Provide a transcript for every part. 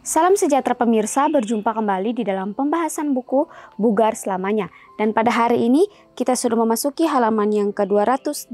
Salam sejahtera pemirsa, berjumpa kembali di dalam pembahasan buku Bugar Selamanya. Dan pada hari ini kita sudah memasuki halaman yang ke-280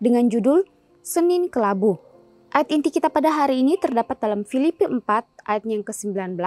dengan judul Senin Kelabu. Ayat inti kita pada hari ini terdapat dalam Filipi 4 ayat yang ke-19.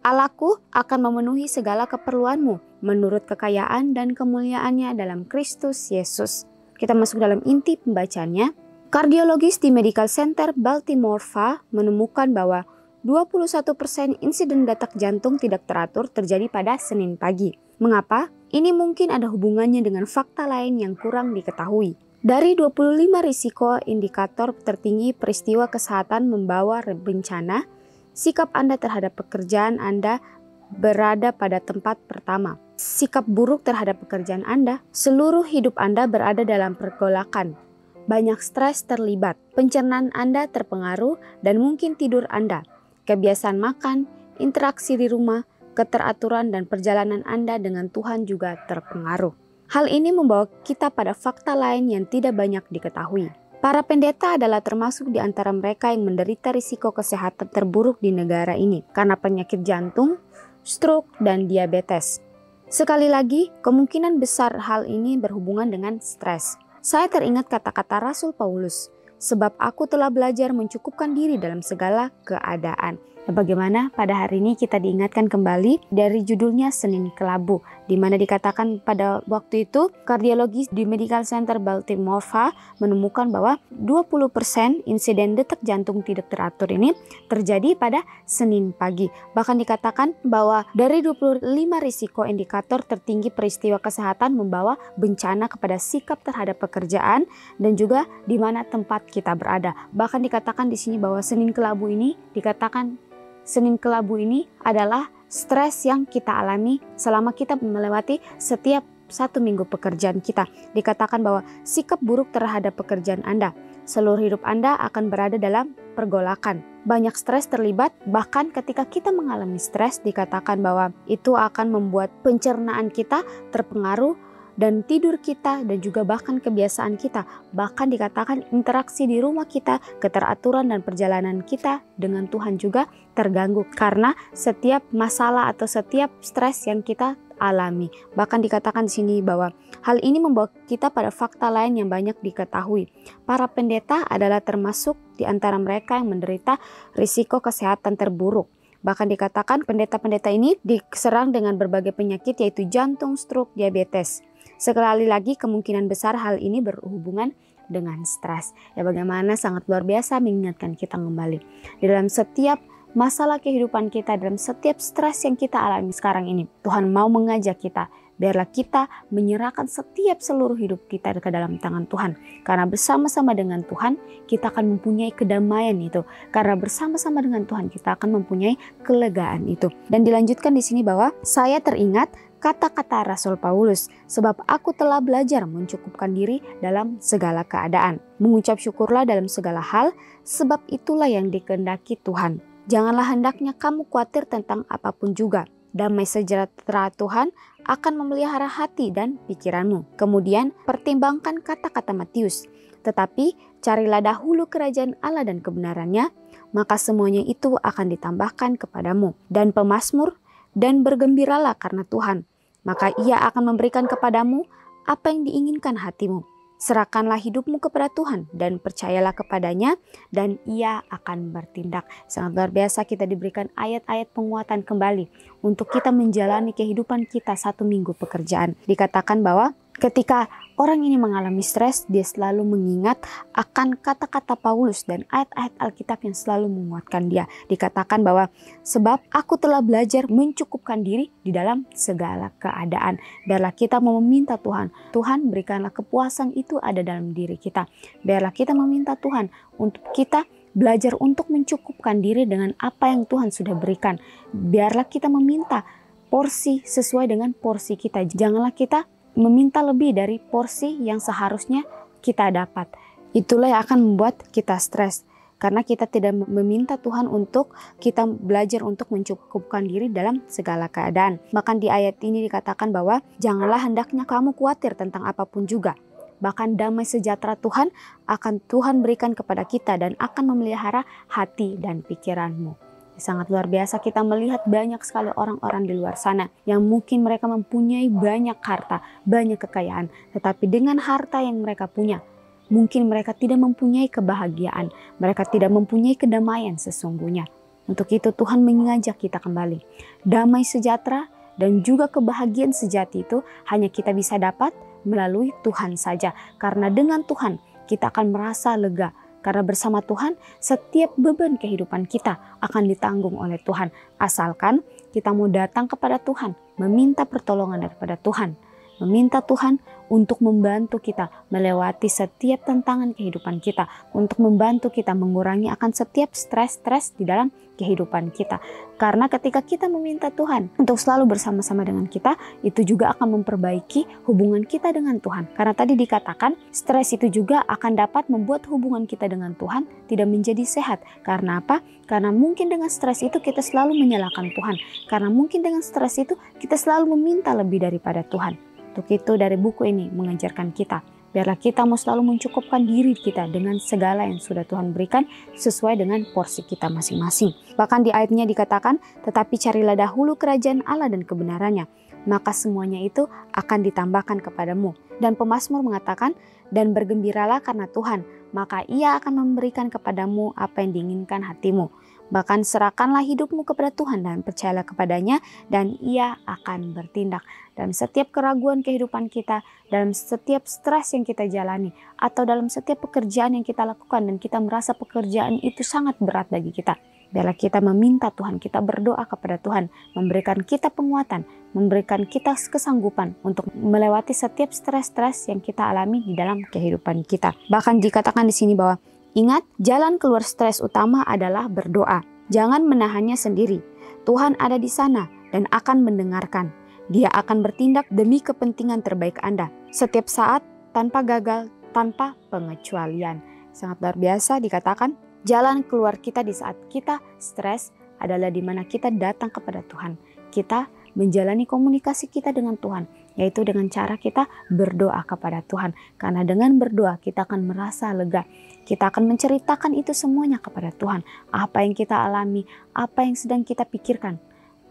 Allahku akan memenuhi segala keperluanmu menurut kekayaan dan kemuliaannya dalam Kristus Yesus. Kita masuk dalam inti pembacaannya. Kardiologis di Medical Center Baltimore VA menemukan bahwa 21% insiden detak jantung tidak teratur terjadi pada Senin pagi. Mengapa? Ini mungkin ada hubungannya dengan fakta lain yang kurang diketahui. Dari 25 risiko indikator tertinggi peristiwa kesehatan membawa bencana, sikap Anda terhadap pekerjaan Anda berada pada tempat pertama. Sikap buruk terhadap pekerjaan Anda, seluruh hidup Anda berada dalam pergolakan. Banyak stres terlibat, pencernaan Anda terpengaruh, dan mungkin tidur Anda. Kebiasaan makan, interaksi di rumah, keteraturan dan perjalanan Anda dengan Tuhan juga terpengaruh. Hal ini membawa kita pada fakta lain yang tidak banyak diketahui. Para pendeta adalah termasuk di antara mereka yang menderita risiko kesehatan terburuk di negara ini karena penyakit jantung, stroke, dan diabetes. Sekali lagi, kemungkinan besar hal ini berhubungan dengan stres. Saya teringat kata-kata Rasul Paulus, sebab aku telah belajar mencukupkan diri dalam segala keadaan. Nah, bagaimana pada hari ini kita diingatkan kembali dari judulnya Senin Kelabu, di mana dikatakan pada waktu itu kardiologis di Medical Center Baltimore VA menemukan bahwa 20% insiden detak jantung tidak teratur ini terjadi pada Senin pagi. Bahkan dikatakan bahwa dari 25 risiko indikator tertinggi peristiwa kesehatan membawa bencana kepada sikap terhadap pekerjaan dan juga di mana tempat kita berada. Bahkan dikatakan di sini bahwa Senin Kelabu ini adalah stres yang kita alami selama kita melewati setiap satu minggu pekerjaan kita. Dikatakan bahwa sikap buruk terhadap pekerjaan Anda, seluruh hidup Anda akan berada dalam pergolakan. Banyak stres terlibat, bahkan ketika kita mengalami stres dikatakan bahwa itu akan membuat pencernaan kita terpengaruh, dan tidur kita dan juga bahkan kebiasaan kita. Bahkan dikatakan interaksi di rumah kita, keteraturan dan perjalanan kita dengan Tuhan juga terganggu karena setiap masalah atau setiap stres yang kita alami. Bahkan dikatakan di sini bahwa hal ini membawa kita pada fakta lain yang banyak diketahui. Para pendeta adalah termasuk di antara mereka yang menderita risiko kesehatan terburuk. Bahkan dikatakan pendeta-pendeta ini diserang dengan berbagai penyakit yaitu jantung, stroke, diabetes. Sekali lagi kemungkinan besar hal ini berhubungan dengan stres. Ya, bagaimana sangat luar biasa mengingatkan kita kembali. Di dalam setiap masalah kehidupan kita, dalam setiap stres yang kita alami sekarang ini, Tuhan mau mengajak kita, biarlah kita menyerahkan setiap seluruh hidup kita ke dalam tangan Tuhan. Karena bersama-sama dengan Tuhan, kita akan mempunyai kedamaian itu. Karena bersama-sama dengan Tuhan, kita akan mempunyai kelegaan itu. Dan dilanjutkan di sini bahwa saya teringat kata-kata Rasul Paulus, sebab aku telah belajar mencukupkan diri dalam segala keadaan. Mengucap syukurlah dalam segala hal, sebab itulah yang dikehendaki Tuhan. Janganlah hendaknya kamu khawatir tentang apapun juga. Damai sejahtera Tuhan akan memelihara hati dan pikiranmu. Kemudian pertimbangkan kata-kata Matius. Tetapi carilah dahulu kerajaan Allah dan kebenarannya, maka semuanya itu akan ditambahkan kepadamu. Dan pemazmur, dan bergembiralah karena Tuhan, maka Ia akan memberikan kepadamu apa yang diinginkan hatimu. Serahkanlah hidupmu kepada Tuhan dan percayalah kepadanya dan Ia akan bertindak. Sangat luar biasa kita diberikan ayat-ayat penguatan kembali untuk kita menjalani kehidupan kita satu minggu pekerjaan. Dikatakan bahwa ketika orang ini mengalami stres, dia selalu mengingat akan kata-kata Paulus dan ayat-ayat Alkitab yang selalu menguatkan dia. Dikatakan bahwa sebab aku telah belajar mencukupkan diri di dalam segala keadaan. Biarlah kita mau meminta Tuhan, Tuhan berikanlah kepuasan itu ada dalam diri kita. Biarlah kita meminta Tuhan untuk kita belajar untuk mencukupkan diri dengan apa yang Tuhan sudah berikan. Biarlah kita meminta porsi sesuai dengan porsi kita. Janganlah kita meminta lebih dari porsi yang seharusnya kita dapat. Itulah yang akan membuat kita stres. Karena kita tidak meminta Tuhan untuk kita belajar untuk mencukupkan diri dalam segala keadaan. Bahkan di ayat ini dikatakan bahwa janganlah hendaknya kamu khawatir tentang apapun juga. Bahkan damai sejahtera Tuhan akan Tuhan berikan kepada kita dan akan memelihara hati dan pikiranmu. Sangat luar biasa kita melihat banyak sekali orang-orang di luar sana yang mungkin mereka mempunyai banyak harta, banyak kekayaan. Tetapi dengan harta yang mereka punya, mungkin mereka tidak mempunyai kebahagiaan. Mereka tidak mempunyai kedamaian sesungguhnya. Untuk itu Tuhan mengajak kita kembali. Damai sejahtera dan juga kebahagiaan sejati itu hanya kita bisa dapat melalui Tuhan saja. Karena dengan Tuhan kita akan merasa lega. Karena bersama Tuhan, setiap beban kehidupan kita akan ditanggung oleh Tuhan. Asalkan kita mau datang kepada Tuhan, meminta pertolongan daripada Tuhan. Meminta Tuhan untuk membantu kita melewati setiap tantangan kehidupan kita. Untuk membantu kita mengurangi akan setiap stres-stres di dalam kehidupan kita. Karena ketika kita meminta Tuhan untuk selalu bersama-sama dengan kita, itu juga akan memperbaiki hubungan kita dengan Tuhan. Karena tadi dikatakan, stres itu juga akan dapat membuat hubungan kita dengan Tuhan tidak menjadi sehat. Karena apa? Karena mungkin dengan stres itu kita selalu menyalahkan Tuhan. Karena mungkin dengan stres itu kita selalu meminta lebih daripada Tuhan. Untuk itu dari buku ini mengajarkan kita, biarlah kita mau selalu mencukupkan diri kita dengan segala yang sudah Tuhan berikan sesuai dengan porsi kita masing-masing. Bahkan di ayatnya dikatakan, tetapi carilah dahulu kerajaan Allah dan kebenarannya, maka semuanya itu akan ditambahkan kepadamu. Dan pemazmur mengatakan, dan bergembiralah karena Tuhan, maka Ia akan memberikan kepadamu apa yang diinginkan hatimu. Bahkan serahkanlah hidupmu kepada Tuhan dan percayalah kepadanya, dan Ia akan bertindak. Dalam setiap keraguan kehidupan kita, dalam setiap stres yang kita jalani, atau dalam setiap pekerjaan yang kita lakukan dan kita merasa pekerjaan itu sangat berat bagi kita, biarlah kita meminta Tuhan, kita berdoa kepada Tuhan, memberikan kita penguatan, memberikan kita kesanggupan untuk melewati setiap stres-stres yang kita alami di dalam kehidupan kita. Bahkan dikatakan di sini bahwa ingat, jalan keluar stres utama adalah berdoa. Jangan menahannya sendiri. Tuhan ada di sana dan akan mendengarkan. Dia akan bertindak demi kepentingan terbaik Anda. Setiap saat, tanpa gagal, tanpa pengecualian. Sangat luar biasa dikatakan, jalan keluar kita di saat kita stres adalah di mana kita datang kepada Tuhan. Kita menjalani komunikasi kita dengan Tuhan, yaitu dengan cara kita berdoa kepada Tuhan. Karena dengan berdoa kita akan merasa lega. Kita akan menceritakan itu semuanya kepada Tuhan. Apa yang kita alami, apa yang sedang kita pikirkan,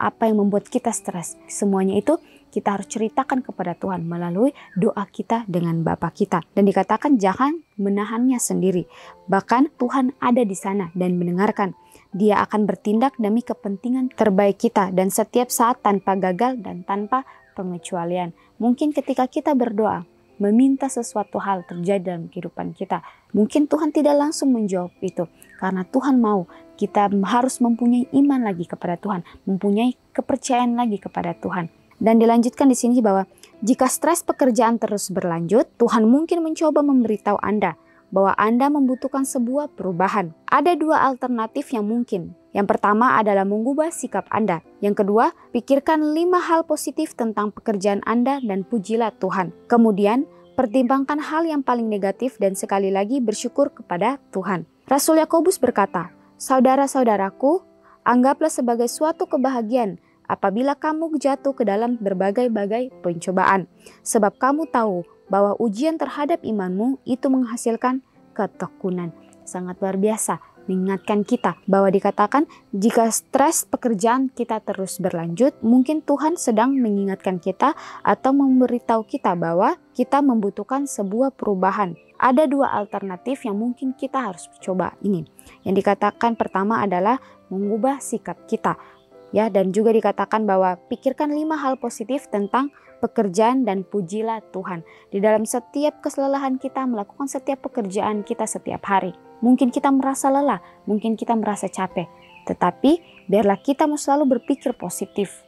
apa yang membuat kita stres. Semuanya itu kita harus ceritakan kepada Tuhan melalui doa kita dengan Bapa kita. Dan dikatakan jangan menahannya sendiri. Bahkan Tuhan ada di sana dan mendengarkan. Dia akan bertindak demi kepentingan terbaik kita dan setiap saat tanpa gagal dan tanpa pengecualian. Mungkin ketika kita berdoa, meminta sesuatu hal terjadi dalam kehidupan kita, mungkin Tuhan tidak langsung menjawab itu. Karena Tuhan mau kita harus mempunyai iman lagi kepada Tuhan, mempunyai kepercayaan lagi kepada Tuhan. Dan dilanjutkan di sini bahwa jika stres pekerjaan terus berlanjut, Tuhan mungkin mencoba memberitahu Anda bahwa Anda membutuhkan sebuah perubahan. Ada dua alternatif yang mungkin. Yang pertama adalah mengubah sikap Anda. Yang kedua, pikirkan 5 hal positif tentang pekerjaan Anda dan pujilah Tuhan. Kemudian, pertimbangkan hal yang paling negatif dan sekali lagi bersyukur kepada Tuhan. Rasul Yakobus berkata, saudara-saudaraku, anggaplah sebagai suatu kebahagiaan apabila kamu jatuh ke dalam berbagai-bagai pencobaan. Sebab kamu tahu bahwa ujian terhadap imanmu itu menghasilkan ketekunan. Sangat luar biasa mengingatkan kita bahwa dikatakan jika stres pekerjaan kita terus berlanjut, mungkin Tuhan sedang mengingatkan kita atau memberitahu kita bahwa kita membutuhkan sebuah perubahan. Ada 2 alternatif yang mungkin kita harus coba ini. Yang dikatakan pertama adalah mengubah sikap kita. Ya, dan juga dikatakan bahwa pikirkan 5 hal positif tentang pekerjaan dan pujilah Tuhan. Di dalam setiap keselelahan kita melakukan setiap pekerjaan kita setiap hari. Mungkin kita merasa lelah, mungkin kita merasa capek. Tetapi biarlah kita mau selalu berpikir positif.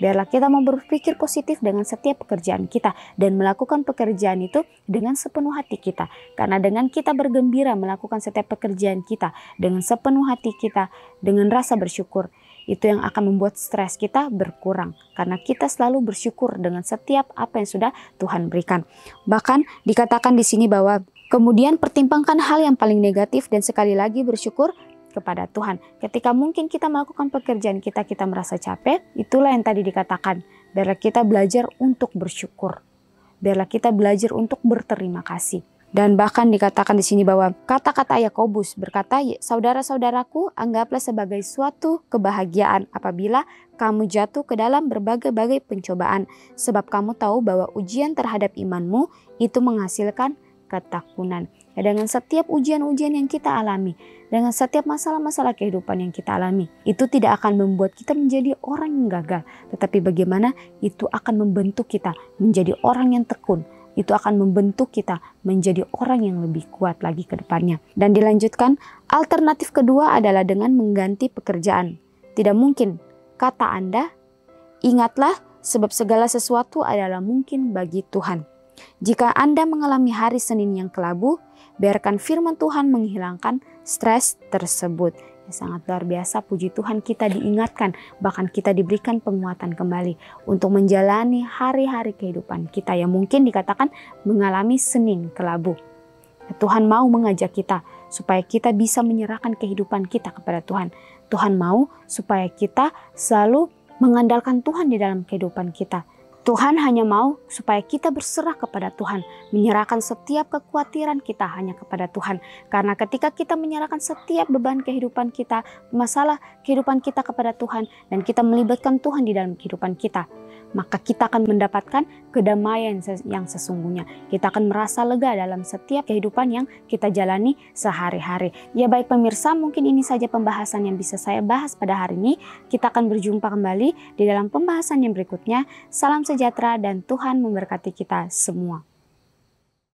Biarlah kita mau berpikir positif dengan setiap pekerjaan kita. Dan melakukan pekerjaan itu dengan sepenuh hati kita. Karena dengan kita bergembira melakukan setiap pekerjaan kita dengan sepenuh hati kita, dengan rasa bersyukur, itu yang akan membuat stres kita berkurang. Karena kita selalu bersyukur dengan setiap apa yang sudah Tuhan berikan. Bahkan dikatakan di sini bahwa kemudian pertimbangkan hal yang paling negatif dan sekali lagi bersyukur kepada Tuhan. Ketika mungkin kita melakukan pekerjaan kita merasa capek, itulah yang tadi dikatakan. Biarlah kita belajar untuk bersyukur. Biarlah kita belajar untuk berterima kasih. Dan bahkan dikatakan di sini bahwa kata-kata Yakobus berkata, saudara-saudaraku, anggaplah sebagai suatu kebahagiaan apabila kamu jatuh ke dalam berbagai-bagai pencobaan, sebab kamu tahu bahwa ujian terhadap imanmu itu menghasilkan ketakunan. Dengan setiap ujian-ujian yang kita alami, dengan setiap masalah-masalah kehidupan yang kita alami, itu tidak akan membuat kita menjadi orang yang gagal, tetapi bagaimana itu akan membentuk kita menjadi orang yang tekun. Itu akan membentuk kita menjadi orang yang lebih kuat lagi ke depannya. Dan dilanjutkan, alternatif kedua adalah dengan mengganti pekerjaan. Tidak mungkin, kata Anda, ingatlah sebab segala sesuatu adalah mungkin bagi Tuhan. Jika Anda mengalami hari Senin yang kelabu, biarkan firman Tuhan menghilangkan stres tersebut. Sangat luar biasa, puji Tuhan kita diingatkan, bahkan kita diberikan penguatan kembali untuk menjalani hari-hari kehidupan kita yang mungkin dikatakan mengalami Senin kelabu. Tuhan mau mengajak kita supaya kita bisa menyerahkan kehidupan kita kepada Tuhan. Tuhan mau supaya kita selalu mengandalkan Tuhan di dalam kehidupan kita. Tuhan hanya mau supaya kita berserah kepada Tuhan, menyerahkan setiap kekhawatiran kita hanya kepada Tuhan. Karena ketika kita menyerahkan setiap beban kehidupan kita, masalah kehidupan kita kepada Tuhan, dan kita melibatkan Tuhan di dalam kehidupan kita, maka kita akan mendapatkan kedamaian yang sesungguhnya. Kita akan merasa lega dalam setiap kehidupan yang kita jalani sehari-hari. Ya baik pemirsa, mungkin ini saja pembahasan yang bisa saya bahas pada hari ini. Kita akan berjumpa kembali di dalam pembahasan yang berikutnya. Salam sejahtera dan Tuhan memberkati kita semua.